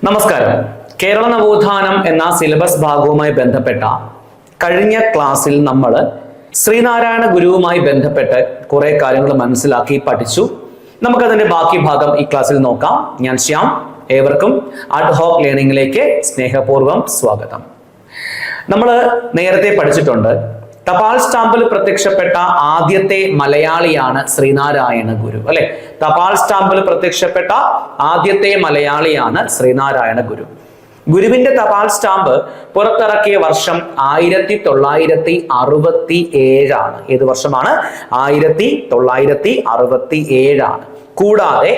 നമസ്കാരം. കേരള നവോത്ഥാനം എന്ന സിലബസ് ഭാഗവുമായി ബന്ധപ്പെട്ട കഴിഞ്ഞ ക്ലാസ്സിൽ നമ്മൾ ശ്രീനാരായണ ഗുരുവുമായി ബന്ധപ്പെട്ട് കുറെ കാര്യങ്ങൾ മനസ്സിലാക്കി പഠിച്ചു. നമുക്കതിന്റെ ബാക്കി ഭാഗം ഈ ക്ലാസ്സിൽ നോക്കാം. ഞാൻ ശ്യാം. ഏവർക്കും അഡ് ഹോക് ലേണിംഗിലേക്ക് സ്നേഹപൂർവ്വം സ്വാഗതം. നമ്മൾ നേരത്തെ പഠിച്ചിട്ടുണ്ട്, തപാൽ സ്റ്റാമ്പിൽ പ്രത്യക്ഷപ്പെട്ട ആദ്യത്തെ മലയാളിയാണ് ശ്രീനാരായണ ഗുരു, അല്ലെ? തപാൽ സ്റ്റാമ്പിൽ പ്രത്യക്ഷപ്പെട്ട ആദ്യത്തെ മലയാളിയാണ് ശ്രീനാരായണ ഗുരു. ഗുരുവിന്റെ തപാൽ സ്റ്റാമ്പ് പുറത്തിറക്കിയ വർഷം 1967. ഏത് വർഷമാണ്? 1967. കൂടാതെ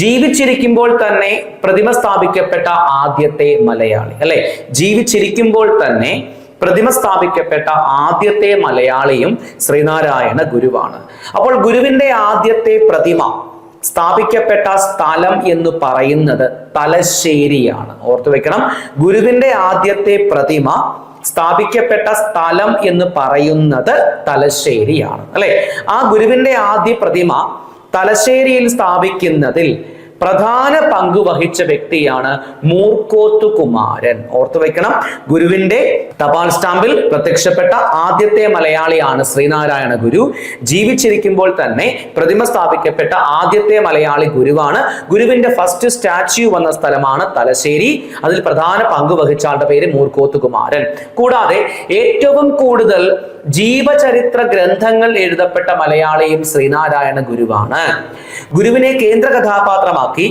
ജീവിച്ചിരിക്കുമ്പോൾ തന്നെ പ്രതിമ സ്ഥാപിക്കപ്പെട്ട ആദ്യത്തെ മലയാളി, അല്ലെ? ജീവിച്ചിരിക്കുമ്പോൾ തന്നെ പ്രതിമ സ്ഥാപിക്കപ്പെട്ട ആദ്യത്തെ മലയാളിയും ശ്രീനാരായണ ഗുരുവാണ്. അപ്പോൾ ഗുരുവിന്റെ ആദ്യത്തെ പ്രതിമ സ്ഥാപിക്കപ്പെട്ട സ്ഥലം എന്ന് പറയുന്നത് തലശ്ശേരിയാണ്. ഓർത്തു വെക്കണം, ഗുരുവിന്റെ ആദ്യത്തെ പ്രതിമ സ്ഥാപിക്കപ്പെട്ട സ്ഥലം എന്ന് പറയുന്നത് തലശ്ശേരിയാണ്, അല്ലെ? ആ ഗുരുവിന്റെ ആദ്യ പ്രതിമ തലശ്ശേരിയിൽ സ്ഥാപിക്കുന്നതിൽ പ്രധാന പങ്ക് വഹിച്ച വ്യക്തിയാണ് മൂർക്കോത്തു കുമാരൻ. ഓർത്തു വെക്കണം, ഗുരുവിന്റെ തപാൽ സ്റ്റാമ്പിൽ പ്രത്യക്ഷപ്പെട്ട ആദ്യത്തെ മലയാളിയാണ് ശ്രീനാരായണ ഗുരു. ജീവിച്ചിരിക്കുമ്പോൾ തന്നെ പ്രതിമ സ്ഥാപിക്കപ്പെട്ട ആദ്യത്തെ മലയാളി ഗുരുവാണ്. ഗുരുവിന്റെ ഫസ്റ്റ് സ്റ്റാച്യു വന്ന സ്ഥലമാണ് തലശ്ശേരി. അതിൽ പ്രധാന പങ്ക് വഹിച്ച ആളുടെ പേര് മൂർക്കോത്തു കുമാരൻ. കൂടാതെ ഏറ്റവും കൂടുതൽ ജീവചരിത്ര ഗ്രന്ഥങ്ങൾ എഴുതപ്പെട്ട മലയാളിയും ശ്രീനാരായണ ഗുരുവാണ്. ഗുരുവിനെ കേന്ദ്ര കഥാപാത്രമാക്കി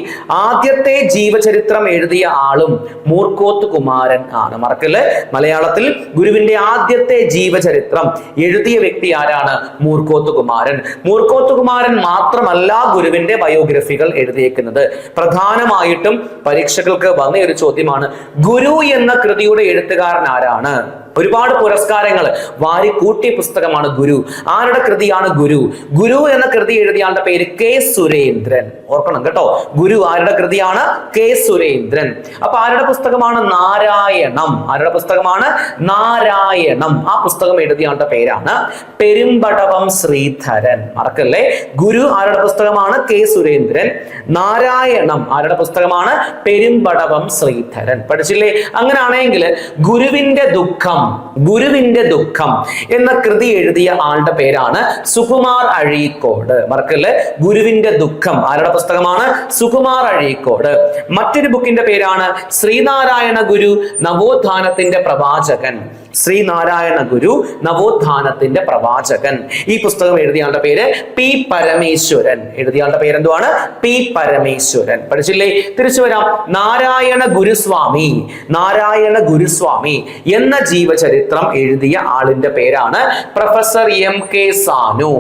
ആദ്യത്തെ ജീവചരിത്രം എഴുതിയ ആളും മൂർക്കോത്തു കുമാരൻ ആണ്. മറക്കല്ലേ, മലയാളത്തിൽ ഗുരുവിന്റെ ആദ്യത്തെ ജീവചരിത്രം എഴുതിയ വ്യക്തി ആരാണ്? മൂർക്കോത്തു കുമാരൻ. മൂർക്കോത്തു കുമാരൻ മാത്രമല്ല ഗുരുവിന്റെ ബയോഗ്രഫികൾ എഴുതിയേക്കുന്നത്. പ്രധാനമായിട്ടും പരീക്ഷകൾക്ക് വന്ന ഒരു ചോദ്യമാണ്, ഗുരു എന്ന കൃതിയുടെ എഴുത്തുകാരൻ ആരാണ്? ഒരുപാട് പുരസ്കാരങ്ങൾ വാരിക്കൂട്ടിയ പുസ്തകമാണ് ഗുരു. ആരുടെ കൃതിയാണ് ഗുരു? ഗുരു എന്ന കൃതി എഴുതിയ ആളുടെ പേര് കെ സുരേന്ദ്രൻ. ഓർക്കണം കേട്ടോ, ഗുരു ആരുടെ കൃതിയാണ്? കെ സുരേന്ദ്രൻ. അപ്പൊ ആരുടെ പുസ്തകമാണ്? നാരായണം. ആരുടെ പുസ്തകമാണ്? നാരായണം. ആ പുസ്തകം എഴുതിയ ആളുടെ പേരാണ് പെരുമ്പടവം ശ്രീധരൻ. മറക്കല്ലേ, ഗുരു ആരുടെ പുസ്തകമാണ്? കെ സുരേന്ദ്രൻ. നാരായണം ആരുടെ പുസ്തകമാണ്? പെരുമ്പടവം ശ്രീധരൻ. പഠിച്ചില്ലേ? അങ്ങനെയാണെങ്കിൽ ഗുരുവിന്റെ ദുഃഖം എന്ന കൃതി എഴുതിയ ആളുടെ പേരാണ് സുകുമാർ അഴീക്കോട്. മറക്കല്ലേ, ഗുരുവിന്റെ ദുഃഖം ആരുടെ പുസ്തകമാണ്? സുകുമാർ അഴീക്കോട്. മറ്റൊരു ബുക്കിന്റെ പേരാണ് ശ്രീനാരായണ ഗുരു നവോത്ഥാനത്തിന്റെ പ്രവാചകൻ. ശ്രീനാരായണ ഗുരു നവോത്ഥാനത്തിന്റെ പ്രവാചകൻ. ഈ പുസ്തകം എഴുതിയാളുടെ പേര് പി പരമേശ്വരൻ. എഴുതിയാളുടെ പേരെന്തുവാണ്? പി പരമേശ്വരൻ. പഠിച്ചില്ലേ? തിരിച്ചു വരാം. നാരായണ ഗുരുസ്വാമി എന്ന ജീവചരിത്രം എഴുതിയ ആളിന്റെ പേരാണ് പ്രൊഫസർ എം കെ സാനു.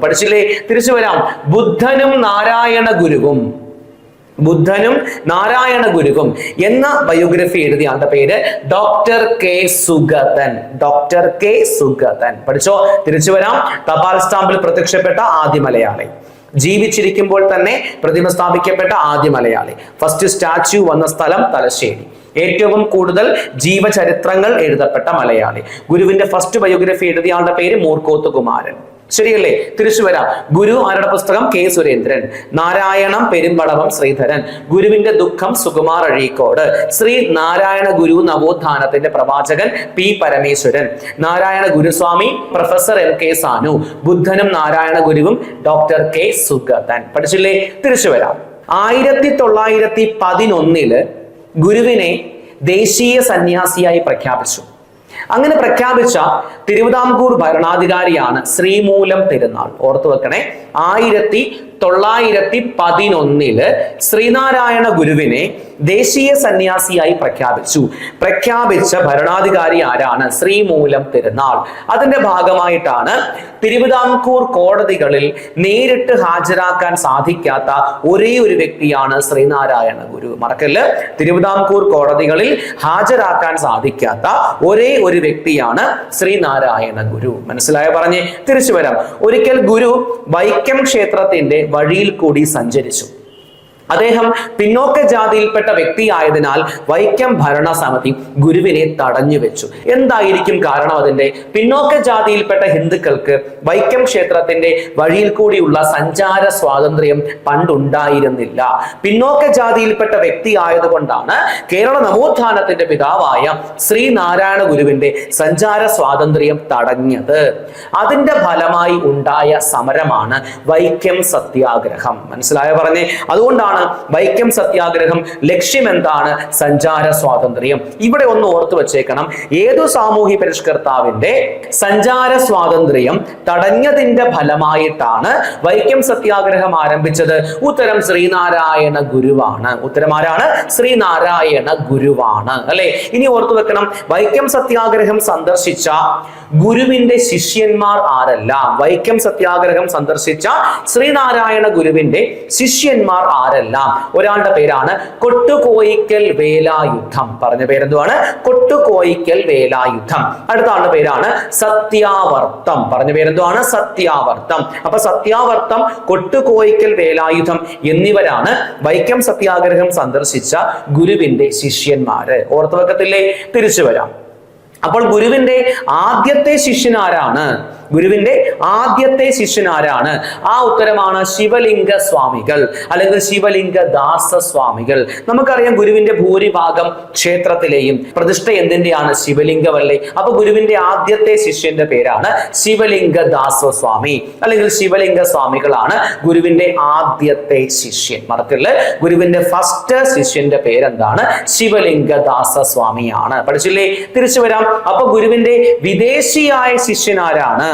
പഠിച്ചില്ലേ? തിരിച്ചു വരാം. ബുദ്ധനും നാരായണ ഗുരുവും എന്ന ബയോഗ്രഫി എഴുതിയ ആളുടെ പേര് ഡോക്ടർ കെ സുഗതൻ. പഠിച്ചോ? തിരിച്ചു വരാം. തപാൽ സ്റ്റാമ്പിൽ പ്രത്യക്ഷപ്പെട്ട ആദ്യ മലയാളി, ജീവിച്ചിരിക്കുമ്പോൾ തന്നെ പ്രതിമ സ്ഥാപിക്കപ്പെട്ട ആദ്യ മലയാളി, ഫസ്റ്റ് സ്റ്റാച്യു വന്ന സ്ഥലം തലശ്ശേരി, ഏറ്റവും കൂടുതൽ ജീവചരിത്രങ്ങൾ എഴുതപ്പെട്ട മലയാളി, ഗുരുവിന്റെ ഫസ്റ്റ് ബയോഗ്രഫി എഴുതിയ ആളുടെ പേര് മൂർക്കോത്തു കുമാരൻ. ശരിയല്ലേ? തിരിച്ചു വരാം. ഗുരു ആരുടെ പുസ്തകം? കെ സുരേന്ദ്രൻ. നാരായണം പെരുമ്പടവം ശ്രീധരൻ. ഗുരുവിന്റെ ദുഃഖം സുകുമാർ അഴീക്കോട്. ശ്രീ നാരായണ ഗുരു നവോത്ഥാനത്തിന്റെ പ്രവാചകൻ P Parameswaran. Narayana Guruswamy professor M K Sanu. ബുദ്ധനും നാരായണ ഗുരുവും ഡോക്ടർ കെ സുഗതൻ. പഠിച്ചില്ലേ? തിരിച്ചു വരാം. 1911 ഗുരുവിനെ ദേശീയ സന്യാസിയായി പ്രഖ്യാപിച്ചു. അങ്ങനെ പ്രഖ്യാപിച്ച തിരുവിതാംകൂർ ഭരണാധികാരിയാണ് ശ്രീമൂലം തിരുനാൾ. ഓർത്തു വെക്കണേ, 1911 ശ്രീനാരായണ ഗുരുവിനെ ദേശീയ സന്യാസിയായി പ്രഖ്യാപിച്ച ഭരണാധികാരി ആരാണ്? ശ്രീമൂലം തിരുനാൾ. അതിന്റെ ഭാഗമായിട്ടാണ് തിരുവിതാംകൂർ കോടതികളിൽ നേരിട്ട് ഹാജരാക്കാൻ സാധിക്കാത്ത ഒരേ ഒരു വ്യക്തിയാണ് ശ്രീനാരായണ ഗുരു. മറക്കല്ല്, തിരുവിതാംകൂർ കോടതികളിൽ ഹാജരാക്കാൻ സാധിക്കാത്ത ഒരേ ഒരു വ്യക്തിയാണ് ശ്രീനാരായണ ഗുരു. മനസ്സിലായോ? പറഞ്ഞ് തിരിച്ചു വരാം. ഒരിക്കൽ ഗുരു വൈക്കം ക്ഷേത്രത്തിന്റെ വഴിയിൽ കൂടി സഞ്ചരിച്ചു. അദ്ദേഹം പിന്നോക്ക ജാതിയിൽപ്പെട്ട വ്യക്തിയായതിനാൽ വൈക്കം ഭരണസമിതി ഗുരുവിനെ തടഞ്ഞു വെച്ചു. എന്തായിരിക്കും കാരണം? അതിന്റെ പിന്നോക്ക ജാതിയിൽപ്പെട്ട ഹിന്ദുക്കൾക്ക് വൈക്കം ക്ഷേത്രത്തിന്റെ വഴിയിൽ കൂടിയുള്ള സഞ്ചാര സ്വാതന്ത്ര്യം പണ്ടുണ്ടായിരുന്നില്ല. പിന്നോക്ക ജാതിയിൽപ്പെട്ട വ്യക്തി ആയതുകൊണ്ടാണ് കേരള നവോത്ഥാനത്തിന്റെ പിതാവായ ശ്രീനാരായണ ഗുരുവിന്റെ സഞ്ചാര സ്വാതന്ത്ര്യം തടഞ്ഞത്. അതിന്റെ ഫലമായി ഉണ്ടായ സമരമാണ് വൈക്കം സത്യാഗ്രഹം. മനസ്സിലായോ പറഞ്ഞേ? അതുകൊണ്ടാണ് വൈക്കം സത്യാഗ്രഹം ലക്ഷ്യം എന്താണ്? സഞ്ചാര സ്വാതന്ത്ര്യം. ഇവിടെ ഒന്ന് ഓർത്തു വെച്ചേക്കണം, ഏതു സാമൂഹ്യ പരിഷ്കർത്താവിന്റെ സഞ്ചാര സ്വാതന്ത്ര്യം തടഞ്ഞതിന്റെ ഫലമായിട്ടാണ് വൈക്കം സത്യാഗ്രഹം ആരംഭിച്ചത്? ഉത്തരം ശ്രീനാരായണ ഗുരുവാണ്. ഉത്തരം ആരാണ്? ശ്രീനാരായണ ഗുരുവാണ്, അല്ലെ? ഇനി ഓർത്തു വെക്കണം, വൈക്കം സത്യാഗ്രഹം സന്ദർശിച്ച ഗുരുവിന്റെ ശിഷ്യന്മാർ ആരെല്ലാം? വൈക്കം സത്യാഗ്രഹം സന്ദർശിച്ച ശ്രീനാരായണ ഗുരുവിന്റെ ശിഷ്യന്മാർ ആരെല്ലാം? ഒരാളുടെ പേരാണ് കൊട്ടുകോയിക്കൽ വേലായുധം. പറഞ്ഞ പേരെന്തുവാണ്? കൊട്ടുകോയിക്കൽ വേലായുധം. അടുത്ത ആളുടെ പേരാണ് സത്യാവർത്തം. പറഞ്ഞ പേരെന്തുവാണ്? സത്യാവർത്തം. അപ്പൊ സത്യാവർത്തം, കൊട്ടുകോയിക്കൽ വേലായുധം എന്നിവരാണ് വൈക്കം സത്യാഗ്രഹം സന്ദർശിച്ച ഗുരുവിന്റെ ശിഷ്യന്മാര്. ഓർത്തു വെക്കത്തില്ലേ? തിരിച്ചു വരാം. അപ്പോൾ ഗുരുവിന്റെ ആദ്യത്തെ ശിഷ്യൻ ആരാണ്? ഗുരുവിന്റെ ആദ്യത്തെ ശിഷ്യൻ ആരാണ്? ആ ഉത്തരമാണ് ശിവലിംഗ സ്വാമികൾ അല്ലെങ്കിൽ ശിവലിംഗ ദാസ സ്വാമികൾ. നമുക്കറിയാം ഗുരുവിന്റെ ഭൂരിഭാഗം ക്ഷേത്രത്തിലെയും പ്രതിഷ്ഠ എന്തിന്റെയാണ്? ശിവലിംഗമല്ലേ? അപ്പൊ ഗുരുവിന്റെ ആദ്യത്തെ ശിഷ്യന്റെ പേരാണ് ശിവലിംഗ ദാസ സ്വാമി അല്ലെങ്കിൽ ശിവലിംഗ സ്വാമികളാണ് ഗുരുവിന്റെ ആദ്യത്തെ ശിഷ്യൻ. മറക്കല്ലേ, ഗുരുവിന്റെ ഫസ്റ്റ് ശിഷ്യന്റെ പേരെന്താണ്? ശിവലിംഗ ദാസ സ്വാമിയാണ്. പഠിച്ചില്ലേ? തിരിച്ചു വരാം. അപ്പൊ ഗുരുവിന്റെ വിദേശിയായ ശിഷ്യൻ ആരാണ്?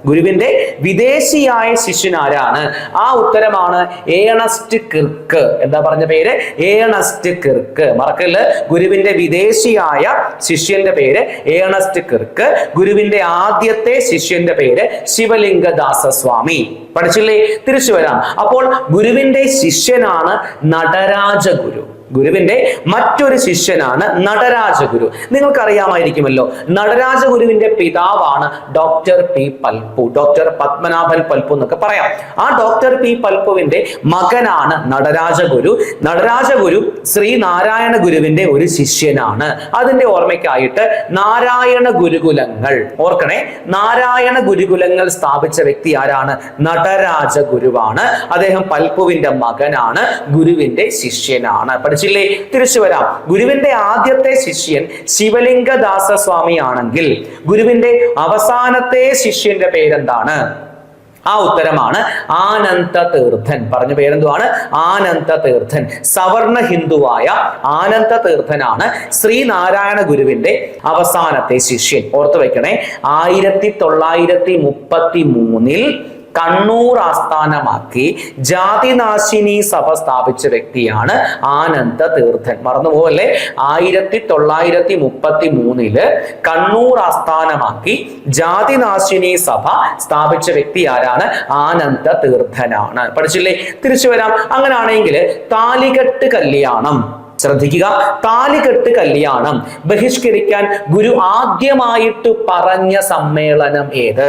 ഗുരുവിന്റെ വിദേശിയായ ശിഷ്യൻ ആരാണ്? ആ ഉത്തരമാണ് ഏണസ്റ്റ് കിർക്ക്. എന്താ പറഞ്ഞ പേര്? ഏണസ്റ്റ് കിർക്ക്. മറക്കല്ല്, ഗുരുവിന്റെ വിദേശിയായ ശിഷ്യന്റെ പേര് ഏണസ്റ്റ് കിർക്ക്. ഗുരുവിന്റെ ആദ്യത്തെ ശിഷ്യന്റെ പേര് ശിവലിംഗദാസ സ്വാമി. പഠിച്ചില്ലേ? തിരിച്ചു വരാം. അപ്പോൾ ഗുരുവിന്റെ ശിഷ്യനാണ് നടരാജഗുരു. ഗുരുവിന്റെ മറ്റൊരു ശിഷ്യനാണ് നടരാജഗുരു. നിങ്ങൾക്കറിയാമായിരിക്കുമല്ലോ, നടരാജഗുരുവിന്റെ പിതാവാണ് doctor P Palpu, doctor Padmanabhan Palpu എന്നൊക്കെ പറയാം. ആ ഡോക്ടർ പി പൽപ്പുവിന്റെ മകനാണ് നടരാജഗുരു. നടരാജഗുരു ശ്രീനാരായണ ഗുരുവിന്റെ ഒരു ശിഷ്യനാണ്. അതിന്റെ ഓർമ്മയ്ക്കായിട്ട് നാരായണ ഗുരുകുലങ്ങൾ, ഓർക്കണേ, നാരായണ ഗുരുകുലങ്ങൾ സ്ഥാപിച്ച വ്യക്തി ആരാണ്? നടരാജഗുരുവാണ്. അദ്ദേഹം പൽപ്പുവിന്റെ മകനാണ്, ഗുരുവിന്റെ ശിഷ്യനാണ്. പഠിച്ചില്ലേ? തിരിച്ചു വരാം. ഗുരുവിന്റെ ആദ്യത്തെ ശിഷ്യൻ ശിവലിംഗദാസ സ്വാമി ആണെങ്കിൽ ഗുരുവിന്റെ അവസാനത്തെ ശിഷ്യന്റെ പേരെന്താണ്? ആ ഉത്തരമാണ് ആനന്ദ തീർത്ഥൻ. പറഞ്ഞ പേരെന്തുവാണ്? ആനന്ദ തീർത്ഥൻ. സവർണ ഹിന്ദുവായ ആനന്ദ തീർത്ഥനാണ് ശ്രീനാരായണ ഗുരുവിന്റെ അവസാനത്തെ ശിഷ്യൻ. ഓർത്തു വെക്കണേ, 1933 കണ്ണൂർ ആസ്ഥാനമാക്കി ജാതിനാശിനി സഭ സ്ഥാപിച്ച വ്യക്തിയാണ് ആനന്ദ തീർത്ഥൻ. മറന്നുപോകല്ലേ, 1933 കണ്ണൂർ ആസ്ഥാനമാക്കി ജാതിനാശിനി സഭ സ്ഥാപിച്ച വ്യക്തി ആരാണ്? ആനന്ദ തീർത്ഥനാണ്. പഠിച്ചില്ലേ? തിരിച്ചു വരാം. അങ്ങനെയാണെങ്കിൽ താലികെട്ട് കല്യാണം ശ്രദ്ധിക്കുക. താലികെട്ട് കല്യാണം ബഹിഷ്കരിക്കാൻ ഗുരു ആദ്യമായിട്ട് പറഞ്ഞ സമ്മേളനം ഏത്?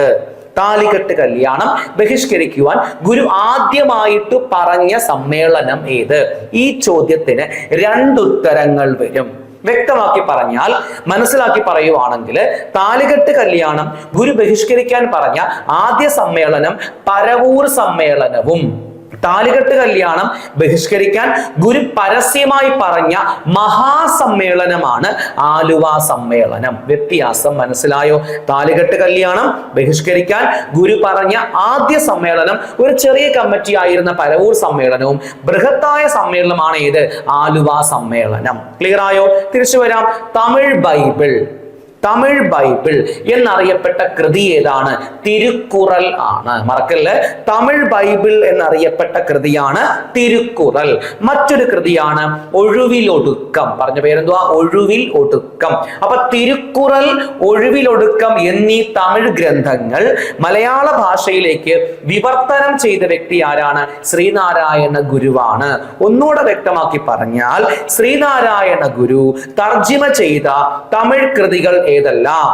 താലികെട്ട് കല്യാണം ബഹിഷ്കരിക്കുവാൻ ഗുരു ആദ്യമായിട്ട് പറഞ്ഞ സമ്മേളനം ഏത്? ഈ ചോദ്യത്തിന് 2 ഉത്തരങ്ങൾ വരും. വ്യക്തമാക്കി പറഞ്ഞാൽ, മനസ്സിലാക്കി പറയുവാണെങ്കിൽ, താലികെട്ട് കല്യാണം ഗുരു ബഹിഷ്കരിക്കാൻ പറഞ്ഞ ആദ്യ സമ്മേളനം പരവൂർ സമ്മേളനവും താലികെട്ട് കല്യാണം ബഹിഷ്കരിക്കാൻ ഗുരു പരസ്യമായി പറഞ്ഞ മഹാസമ്മേളനമാണ് ആലുവ സമ്മേളനം. വ്യത്യാസം മനസ്സിലായോ? താലികെട്ട് കല്യാണം ബഹിഷ്കരിക്കാൻ ഗുരു പറഞ്ഞ ആദ്യ സമ്മേളനം ഒരു ചെറിയ കമ്മിറ്റി ആയിരുന്ന പരവൂർ സമ്മേളനവും ബൃഹത്തായ സമ്മേളനമാണ് ഏത്? ആലുവ സമ്മേളനം. ക്ലിയർ ആയോ? തിരിച്ചു വരാം. തമിഴ് ബൈബിൾ എന്നറിയപ്പെട്ട കൃതി ഏതാണ്? തിരുക്കുറൽ ആണ്. മറക്കല്ല്, തമിഴ് ബൈബിൾ എന്നറിയപ്പെട്ട കൃതിയാണ് തിരുക്കുറൽ. മറ്റൊരു കൃതിയാണ് ഒഴുവിലൊടുക്കം. പറഞ്ഞ പേരെന്തുവാ? ഒഴുവിൽ ഒടുക്കം. അപ്പൊ തിരുക്കുറൽ, ഒഴുവിലൊടുക്കം എന്നീ തമിഴ് ഗ്രന്ഥങ്ങൾ മലയാള ഭാഷയിലേക്ക് വിവർത്തനം ചെയ്ത വ്യക്തി ആരാണ്? ശ്രീനാരായണ ഗുരുവാണ്. ഒന്നുകൂടെ വ്യക്തമാക്കി പറഞ്ഞാൽ, ശ്രീനാരായണ ഗുരു തർജിമ ചെയ്ത തമിഴ് കൃതികൾ ഏതെല്ലാം?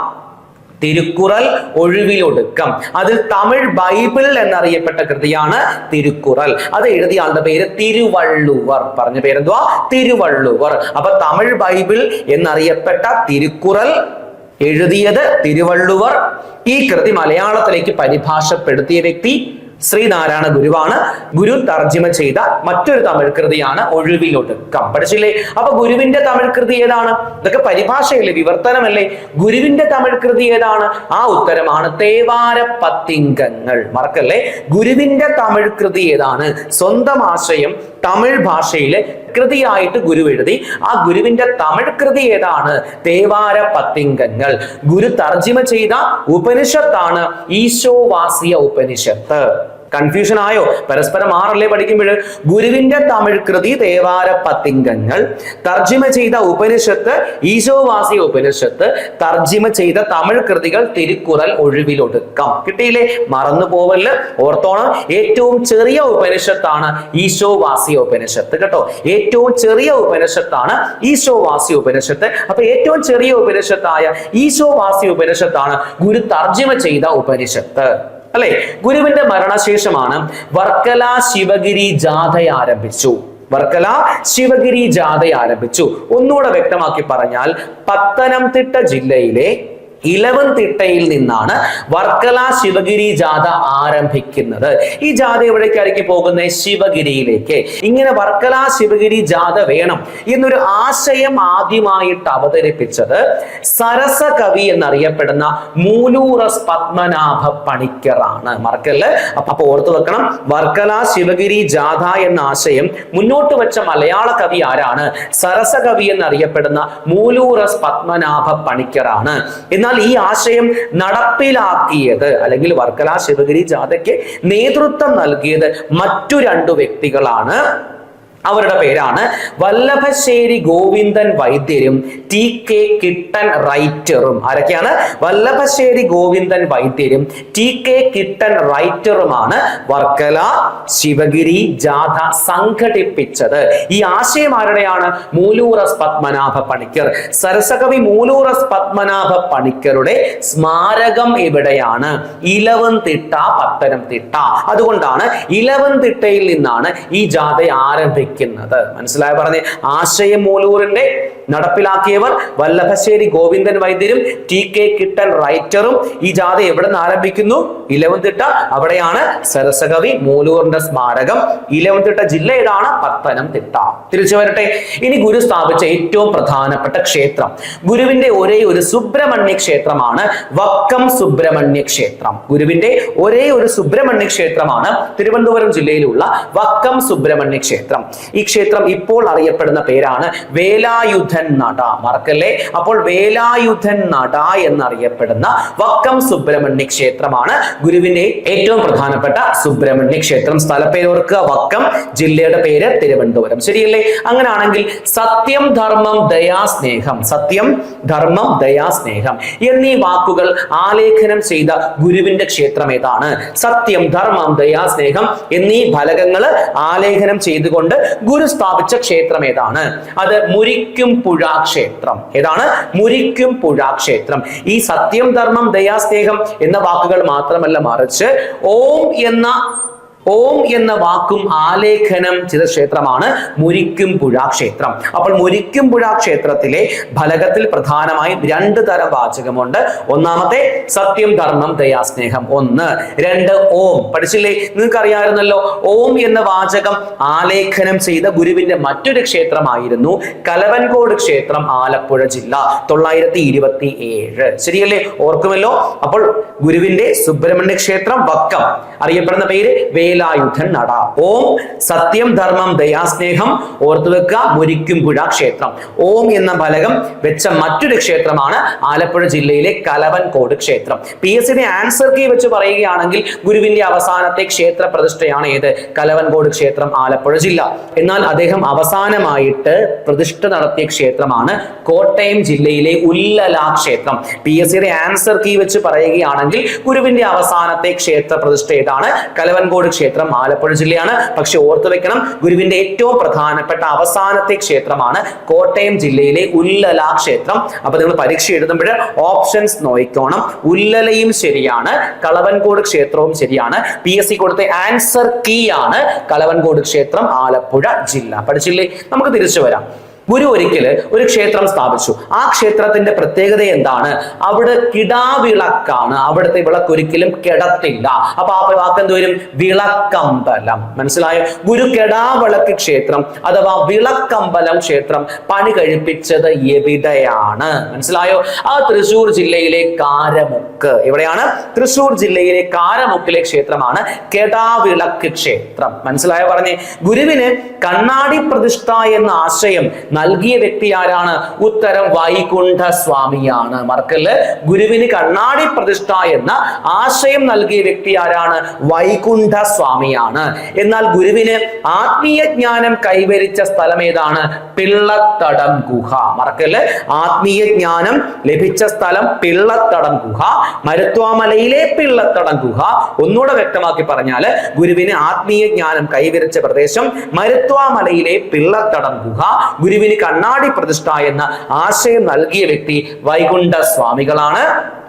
തിരുക്കുറൽ ഒഴിവിലൊടുക്കം. അതിൽ തമിഴ് ബൈബിൾ എന്നറിയപ്പെട്ട കൃതിയാണ് തിരുക്കുറൽ. അത് എഴുതിയ ആളുടെ പേര് തിരുവള്ളുവർ. പറഞ്ഞ പേരെന്തുവാ? തിരുവള്ളുവർ. അപ്പൊ തമിഴ് ബൈബിൾ എന്നറിയപ്പെട്ട തിരുക്കുറൽ എഴുതിയത് തിരുവള്ളുവർ. ഈ കൃതി മലയാളത്തിലേക്ക് പരിഭാഷപ്പെടുത്തിയ വ്യക്തി ശ്രീനാരായണ ഗുരുവാണ്. ഗുരു തർജ്ജിമ ചെയ്ത മറ്റൊരു തമിഴ് കൃതിയാണ് ഒഴിവിലൊടുക്കം. പഠിച്ചില്ലേ? അപ്പൊ ഗുരുവിന്റെ തമിഴ് കൃതി ഏതാണ്? ഇതൊക്കെ പരിഭാഷയല്ലേ, വിവർത്തനമല്ലേ. ഗുരുവിന്റെ തമിഴ് കൃതി ഏതാണ്? ആ ഉത്തരമാണ് തേവാര പത്തിങ്കങ്ങൾ. മറക്കല്ലേ. ഗുരുവിന്റെ തമിഴ് കൃതി ഏതാണ്? സ്വന്തം ആശയം തമിഴ് ഭാഷയിലെ കൃതിയായിട്ട് ഗുരു എഴുതി. ആ ഗുരുവിന്റെ തമിഴ് കൃതി ഏതാണ്? തേവാര പത്തിങ്കങ്ങൾ. ഗുരു തർജ്ജിമ ചെയ്ത ഉപനിഷത്താണ് ഈശോവാസ്യ ഉപനിഷത്ത്. കൺഫ്യൂഷൻ ആയോ? പരസ്പരം മാറല്ലേ പഠിക്കുമ്പോൾ. ഗുരുവിന്റെ തമിഴ് കൃതി തേവാര പത്തിങ്കങ്ങൾ, തർജ്ജിമ ചെയ്ത ഉപനിഷത്ത് ഈശോവാസ്യ ഉപനിഷത്ത്, തർജ്ജിമ ചെയ്ത തമിഴ് കൃതികൾ തിരുക്കുറൽ ഒഴിവിലൊടുക്കം. കിട്ടിയില്ലേ? മറന്നു പോവല്, ഓർത്തോണം. ഏറ്റവും ചെറിയ ഉപനിഷത്താണ് ഈശോവാസ്യ ഉപനിഷത്ത് കേട്ടോ. ഏറ്റവും ചെറിയ ഉപനിഷത്താണ് ഈശോവാസ്യ ഉപനിഷത്ത്. അപ്പൊ ഏറ്റവും ചെറിയ ഉപനിഷത്തായ ഈശോവാസ്യ ഉപനിഷത്താണ് ഗുരു തർജ്ജിമ ചെയ്ത ഉപനിഷത്ത് അല്ലെ. ഗുരുവിന്റെ മരണശേഷമാണ് വർക്കല ശിവഗിരി ജാഥ ആരംഭിച്ചു. വർക്കല ശിവഗിരി ജാഥ ആരംഭിച്ചു. ഒന്നുകൂടെ വ്യക്തമാക്കി പറഞ്ഞാൽ പത്തനംതിട്ട ജില്ലയിലെ ഇലവന്തിട്ടയിൽ നിന്നാണ് വർക്കല ശിവഗിരി ജാഥ ആരംഭിക്കുന്നത്. ഈ ജാഥ എവിടേക്കായിരിക്കും പോകുന്നത്? ശിവഗിരിയിലേക്ക്. ഇങ്ങനെ വർക്കല ശിവഗിരി ജാഥ വേണം എന്നൊരു ആശയം ആദ്യമായിട്ട് അവതരിപ്പിച്ചത് സരസകവി എന്നറിയപ്പെടുന്ന മൂലൂറസ് പത്മനാഭ പണിക്കറാണ്. മറക്കല്ല്. അപ്പൊ ഓർത്തു വെക്കണം, വർക്കല ശിവഗിരി ജാഥ എന്ന ആശയം മുന്നോട്ട് വെച്ച മലയാള കവി ആരാണ്? സരസകവി എന്നറിയപ്പെടുന്ന മൂലൂറസ് പത്മനാഭ പണിക്കറാണ്. എന്നാൽ ഈ ആശയം നടപ്പിലാക്കിയത് അല്ലെങ്കിൽ വർക്കല ശിവഗിരി ജാഥയ്ക്ക് നേതൃത്വം നൽകിയത് മറ്റു രണ്ടു വ്യക്തികളാണ്. അവരുടെ പേരാണ് വല്ലഭശ്ശേരി ഗോവിന്ദൻ വൈദ്യരും ടി കെ കിട്ടൻ റൈറ്ററും. ആരൊക്കെയാണ്? വല്ലഭശ്ശേരി ഗോവിന്ദൻ വൈദ്യരും ടി കെ കിട്ടൻ റൈറ്ററുമാണ് വർക്കല ശിവഗിരി ജാഥ സംഘടിപ്പിച്ചത്. ഈ ആശയം ആരുടെയാണ്? മൂലൂറസ് പത്മനാഭ പണിക്കർ. സരസകവി മൂലൂറസ് പത്മനാഭ പണിക്കരുടെ സ്മാരകം എവിടെയാണ്? ഇലവന്തിട്ട, പത്തനംതിട്ട. അതുകൊണ്ടാണ് ഇലവന്തിട്ടയിൽ നിന്നാണ് ഈ ജാഥ ആരംഭിക്കുന്നത്. മനസ്സിലായ പറഞ്ഞേ. ആശയം മൂലൂരിന്റെ നടപ്പിലാക്കിയവർ വല്ലഭശ്ശേരി ഗോവിന്ദൻ വൈദ്യരും ടി കെ കിട്ടൻ റൈറ്ററും. ഈ ജാഥ എവിടെ നിന്ന് ആരംഭിക്കുന്നു? ഇലവന്തിട്ട. അവിടെയാണ് സരസകവി മൂലൂറിന്റെ സ്മാരകം. ഇലവന്തിട്ട ജില്ല ഏതാണ്? പത്തനംതിട്ട. തിരിച്ചു വരട്ടെ. ഇനി ഗുരു സ്ഥാപിച്ച ഏറ്റവും പ്രധാനപ്പെട്ട ക്ഷേത്രം, ഗുരുവിന്റെ ഒരേ ഒരു സുബ്രഹ്മണ്യ ക്ഷേത്രമാണ് വക്കം സുബ്രഹ്മണ്യ ക്ഷേത്രം. ഗുരുവിന്റെ ഒരേ ഒരു സുബ്രഹ്മണ്യ ക്ഷേത്രമാണ് തിരുവനന്തപുരം ജില്ലയിലുള്ള വക്കം സുബ്രഹ്മണ്യ ക്ഷേത്രം. ഈ ക്ഷേത്രം ഇപ്പോൾ അറിയപ്പെടുന്ന പേരാണ് വേലായുധൻ നട. മറക്കല്ലേ. അപ്പോൾ വേലായുധൻ നട എന്നറിയപ്പെടുന്ന വക്കം സുബ്രഹ്മണ്യ ക്ഷേത്രമാണ് ഗുരുവിന്റെ ഏറ്റവും പ്രധാനപ്പെട്ട സുബ്രഹ്മണ്യ ക്ഷേത്രം. സ്ഥലപ്പേര് ഓർക്കുക, വക്കം. ജില്ലയുടെ പേര് തിരുവനന്തപുരം. ശരിയല്ലേ? അങ്ങനെയാണെങ്കിൽ സത്യം, ധർമ്മം, ദയാസ്നേഹം, സത്യം, ധർമ്മം, ദയാസ്നേഹം എന്നീ വാക്കുകൾ ആലേഖനം ചെയ്ത ഗുരുവിന്റെ ക്ഷേത്രം ഏതാണ്? സത്യം, ധർമ്മം, ദയാസ്നേഹം എന്നീ ഫലകങ്ങൾ ആലേഖനം ചെയ്തുകൊണ്ട് ഗുരു സ്ഥാപിച്ച ക്ഷേത്രം ഏതാണ്? അത് മുരിക്കും പുഴ ക്ഷേത്രം. ഏതാണ്? മുരിക്കും പുഴ ക്ഷേത്രം. ഈ സത്യം, ധർമ്മം, ദയാസ്നേഹം എന്ന വാക്കുകൾ മാത്രമല്ല, മറിച്ച് ഓം എന്ന വാക്കും ആലേഖനം ചെയ്ത ക്ഷേത്രമാണ് മുരിക്കും പുഴ ക്ഷേത്രം. അപ്പോൾ മുരിക്കും പുഴ ക്ഷേത്രത്തിലെ ഫലകത്തിൽ പ്രധാനമായും രണ്ട് തരം വാചകമുണ്ട്. ഒന്നാമത്തെ സത്യം, ധർമ്മം, ദയാസ്നേഹം. 1. 2 ഓം. പഠിച്ചില്ലേ? നിങ്ങൾക്ക് അറിയാമായിരുന്നല്ലോ. ഓം എന്ന വാചകം ആലേഖനം ചെയ്ത ഗുരുവിന്റെ മറ്റൊരു ക്ഷേത്രമായിരുന്നു കലവൻകോട് ക്ഷേത്രം, ആലപ്പുഴ ജില്ല, 927. ശരിയല്ലേ? ഓർക്കുമല്ലോ. അപ്പോൾ ഗുരുവിന്റെ സുബ്രഹ്മണ്യ ക്ഷേത്രം വക്കം, അറിയപ്പെടുന്ന പേര് വേലായുധൻ നട. ഓം, സത്യം, ധർമ്മം, ദയാസ്നേഹം. ഓർത്തുവെക്കുക, മുരിക്കും പുഴ ക്ഷേത്രം. ഓം എന്ന ഫലകം വെച്ച മറ്റൊരു ക്ഷേത്രമാണ് ആലപ്പുഴ ജില്ലയിലെ കലവൻകോട് ക്ഷേത്രം. PSCയുടെ ആൻസർ കീ വെച്ച് പറയുകയാണെങ്കിൽ ഗുരുവിന്റെ അവസാനത്തെ ക്ഷേത്ര പ്രതിഷ്ഠയാണ് ഏത്? കലവൻകോട് ക്ഷേത്രം, ആലപ്പുഴ ജില്ല. എന്നാൽ അദ്ദേഹം അവസാനമായിട്ട് പ്രതിഷ്ഠ നടത്തിയ ക്ഷേത്രമാണ് കോട്ടയം ജില്ലയിലെ ഉല്ലല ക്ഷേത്രം. PSCയുടെ ആൻസർ കീ വെച്ച് പറയുകയാണെങ്കിൽ ഗുരുവിന്റെ അവസാനത്തെ ക്ഷേത്ര പ്രതിഷ്ഠ ഏതാണ്? കലവൻകോട് ക്ഷേത്രം ആലപ്പുഴ ജില്ലയാണ്. പക്ഷെ ഓർത്തു വെക്കണം, ഗുരുവിന്റെ ഏറ്റവും പ്രധാനപ്പെട്ട അവസാനത്തെ ക്ഷേത്രമാണ് കോട്ടയം ജില്ലയിലെ ഉല്ലല ക്ഷേത്രം. അപ്പൊ നിങ്ങൾ പരീക്ഷ എഴുതുമ്പോൾ ഓപ്ഷൻസ് നോക്കണം. ഉല്ലലയും ശരിയാണ്, കളവൻകോട് ക്ഷേത്രവും ശരിയാണ്. PSC കൊടുത്ത ആൻസർ കീ ആണ് കളവൻകോട് ക്ഷേത്രം, ആലപ്പുഴ ജില്ല. പഠിച്ചില്ലേ? നമുക്ക് തിരിച്ചു വരാം. ഗുരു ഒരിക്കല് ഒരു ക്ഷേത്രം സ്ഥാപിച്ചു. ആ ക്ഷേത്രത്തിന്റെ പ്രത്യേകത എന്താണ്? അവിടെ കിടാവിളക്കാണ്. അവിടുത്തെ വിളക്ക് ഒരിക്കലും കെടത്തില്ല. അപ്പൊ ആ വാക്ക് എന്ത് വരും? വിളക്കമ്പലം. മനസ്സിലായോ? ഗുരു കെടാവിളക്ക് ക്ഷേത്രം അഥവാ വിളക്കമ്പലം ക്ഷേത്രം പണി കഴിപ്പിച്ചത് എവിടെയാണ്? മനസ്സിലായോ? ആ തൃശ്ശൂർ ജില്ലയിലെ കാരമുക്ക്. എവിടെയാണ്? തൃശ്ശൂർ ജില്ലയിലെ കാരമുക്കിലെ ക്ഷേത്രമാണ് കെടാവിളക്ക് ക്ഷേത്രം. മനസ്സിലായോ? പറഞ്ഞേ. ഗുരുവിന് കണ്ണാടി പ്രതിഷ്ഠ എന്ന ആശയം നൽകിയ വ്യക്തി ആരാണ്? ഉത്തരം വൈകുണ്ഠ സ്വാമിയാണ്. മറക്കല്ല്. ഗുരുവിന് കണ്ണാടി പ്രതിഷ്ഠ എന്ന ആശയം നൽകിയ വ്യക്തി ആരാണ്? വൈകുണ്ഠ സ്വാമിയാണ്. എന്നാൽ ഗുരുവിന് ആത്മീയ ജ്ഞാനം കൈവരിച്ച സ്ഥലം ഏതാണ്? പിള്ളത്തടം ഗുഹ. മറക്കല്ല്. ആത്മീയ ജ്ഞാനം ലഭിച്ച സ്ഥലം പിള്ളത്തടം ഗുഹ, മരുത്വാമലയിലെ പിള്ളത്തടം ഗുഹ. ഒന്നുകൂടെ വ്യക്തമാക്കി പറഞ്ഞാൽ ഗുരുവിന് ആത്മീയ ജ്ഞാനം കൈവരിച്ച പ്രദേശം മരുത്വാമലയിലെ പിള്ളത്തടം ഗുഹ. ഗുരുവിന് കണ്ണാടി പ്രതിഷ്ഠ എന്ന ആശയം നൽകിയ വ്യക്തി വൈകുണ്ഠ സ്വാമികളാണ്.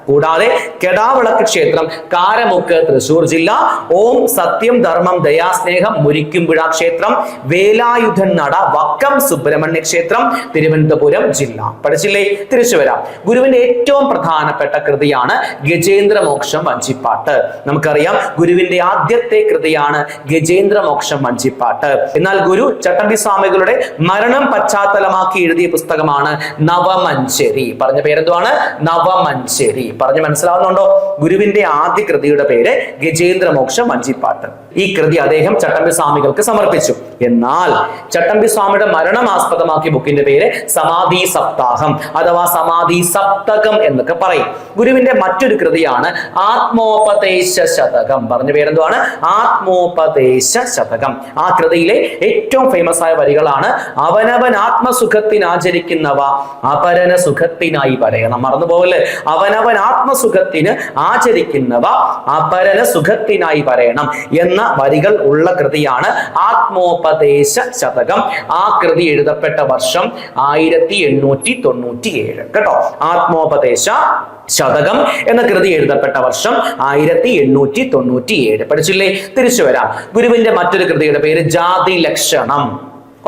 കൂടാതെ കെടാവിളക്ക് ക്ഷേത്രം കാരമുക്ക് തൃശ്ശൂർ ജില്ല. ഓം സത്യം ധർമ്മം ദയാസ്നേഹം മുരിക്കുംപുഴ ക്ഷേത്രം, വേലായുധൻ നട വക്കം സുബ്രഹ്മണ്യ ക്ഷേത്രം തിരുവനന്തപുരം ജില്ല. പഠിച്ചില്ലേ? തിരിച്ചു വരാം. ഗുരുവിന്റെ ഏറ്റവും പ്രധാനപ്പെട്ട കൃതിയാണ് ഗജേന്ദ്രമോക്ഷം വഞ്ചിപ്പാട്ട്. നമുക്കറിയാം ഗുരുവിന്റെ ആദ്യത്തെ കൃതിയാണ് ഗജേന്ദ്രമോക്ഷം വഞ്ചിപ്പാട്ട്. എന്നാൽ ഗുരു ചട്ടമ്പി സ്വാമികളുടെ മരണം പശ്ചാത്തലമാക്കി എഴുതിയ പുസ്തകമാണ് നവമഞ്ചരി. പറഞ്ഞ പേരെന്തുവാണ്? നവമഞ്ചരി. പറഞ്ഞു മനസ്സിലാവുന്നുണ്ടോ? ഗുരുവിന്റെ ആദ്യ കൃതിയുടെ പേര് ഗജേന്ദ്രമോക്ഷം വഞ്ചിപ്പാട്ട്. ഈ കൃതി അദ്ദേഹം ചട്ടമ്പി സ്വാമികൾക്ക് സമർപ്പിച്ചു. എന്നാൽ ചട്ടമ്പി സ്വാമിയുടെ മരണം ആസ്പദമാക്കിയ ബുക്കിന്റെ പേര് സമാധി സപ്താഹം അഥവാ സമാധി സപ്തകം എന്നൊക്കെ പറയും. ഗുരുവിന്റെ മറ്റൊരു കൃതിയാണ് ആത്മോപദേശ ശതകം. പറഞ്ഞ പേരെന്തുവാണ്? ആത്മോപദേശ ശതകം. ആ കൃതിയിലെ ഏറ്റവും ഫേമസ് ആയ വരികളാണ്: അവനവൻ ആത്മസുഖത്തിനാചരിക്കുന്നവ അപരന സുഖത്തിനായി പറയണം. മറന്നുപോകല്ലേ? അവനവൻ ആത്മസുഖത്തിന് ആചരിക്കുന്നവ അപരന സുഖത്തിനായി പറയണം എന്ന വരികൾ ഉള്ള കൃതിയാണ് ആത്മോപദേശ ശതകം. ആ കൃതി എഴുതപ്പെട്ട വർഷം 1897. കേട്ടോ, ആത്മോപദേശ ശതകം എന്ന കൃതി എഴുതപ്പെട്ട വർഷം 1897. പഠിച്ചില്ലേ? തിരിച്ചു വരാം. ഗുരുവിന്റെ മറ്റൊരു കൃതിയുടെ പേര് ജാതി ലക്ഷണം.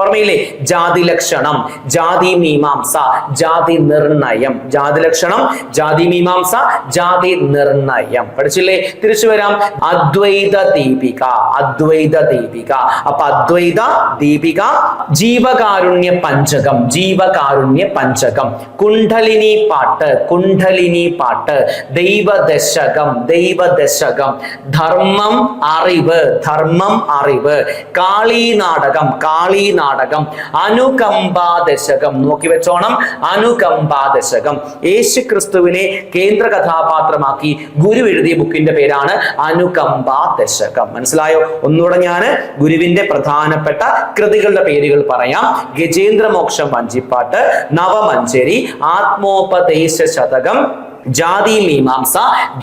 ഓർമ്മയില്ലേ? ജാതി ലക്ഷണം, ജാതി മീമാംസ, ജാതി നിർണയം. ജാതി ലക്ഷണം, ജാതി മീമാംസ, ജാതി നിർണയം. പഠിച്ചില്ലേ? തിരിച്ചു വരാം. അദ്വൈത ദീപിക. അദ്വൈത ദീപിക. അപ്പൊ അദ്വൈത ദീപിക, ജീവകാരുണ്യ പഞ്ചകം. ജീവകാരുണ്യ പഞ്ചകം. കുണ്ഡലിനി പാട്ട്. കുണ്ഡലിനി പാട്ട്. ദൈവദശകം. ദൈവദശകം. ധർമ്മം അറിവ്. ധർമ്മം അറിവ്. കാളി നാടകം. കാളി നാടകം. അനുകമ്പാദശകം. നോക്കി വെച്ചോണം. അനുകമ്പാദശകം. യേശു ക്രിസ്തുവിനെ കേന്ദ്ര കഥാപാത്രമാക്കി ഗുരു എഴുതിയ ബുക്കിന്റെ പേരാണ് അനുകമ്പാദശകം. മനസ്സിലായോ? ഒന്നുകൂടെ ഞാൻ ഗുരുവിന്റെ പ്രധാനപ്പെട്ട കൃതികളുടെ പേരുകൾ പറയാം. ഗജേന്ദ്രമോക്ഷം വഞ്ചിപ്പാട്ട്, നവമഞ്ചരി, ആത്മോപദേശ ശതകം, ജാതി മീമാംസ,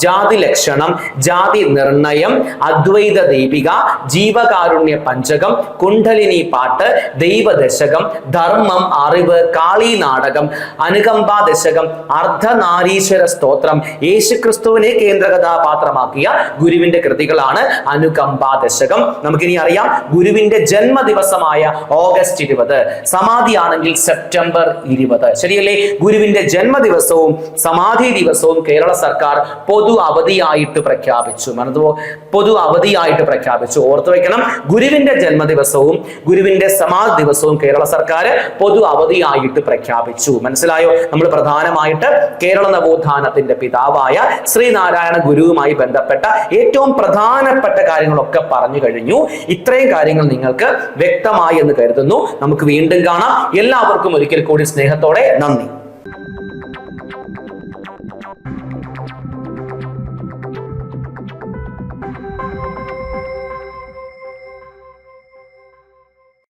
ജാതി ലക്ഷണം, ജാതി നിർണയം, അദ്വൈത ദീപിക, ജീവകാരുണ്യ പഞ്ചകം, കുണ്ഡലിനി പാട്ട്, ദൈവദശകം, ധർമ്മം അറിവ്, കാളി നാടകം, അനുകമ്പാദശകം, അർദ്ധനാരീശ്വര സ്തോത്രം. യേശുക്രിസ്തുവിനെ കേന്ദ്ര കഥാപാത്രമാക്കിയ ഗുരുവിന്റെ കൃതികളാണ് അനുകമ്പാദശകം. നമുക്കിനി അറിയാം ഗുരുവിന്റെ ജന്മദിവസമായ ഓഗസ്റ്റ് 20, സമാധിയാണെങ്കിൽ സെപ്റ്റംബർ 20. ശരിയല്ലേ? ഗുരുവിന്റെ ജന്മദിവസവും സമാധി ദിവസവും കേരള സർക്കാർ പൊതു അവധിയായിട്ട് പ്രഖ്യാപിച്ചു. പൊതു അവധിയായിട്ട് പ്രഖ്യാപിച്ചു. ഓർത്തു വെക്കണം, ഗുരുവിന്റെ ജന്മദിവസവും ഗുരുവിന്റെ സമാധി ദിവസവും കേരള സർക്കാർ പൊതു അവധിയായിട്ട് പ്രഖ്യാപിച്ചു. മനസ്സിലായോ? നമ്മൾ പ്രധാനമായിട്ട് കേരള നവോത്ഥാനത്തിന്റെ പിതാവായ ശ്രീനാരായണ ഗുരുവുമായി ബന്ധപ്പെട്ട ഏറ്റവും പ്രധാനപ്പെട്ട കാര്യങ്ങളൊക്കെ പറഞ്ഞു കഴിഞ്ഞു. ഇത്രയും കാര്യങ്ങൾ നിങ്ങൾക്ക് വ്യക്തമായി എന്ന് കരുതുന്നു. നമുക്ക് വീണ്ടും കാണാം. എല്ലാവർക്കും ഒരിക്കൽ കൂടി സ്നേഹത്തോടെ നന്ദി.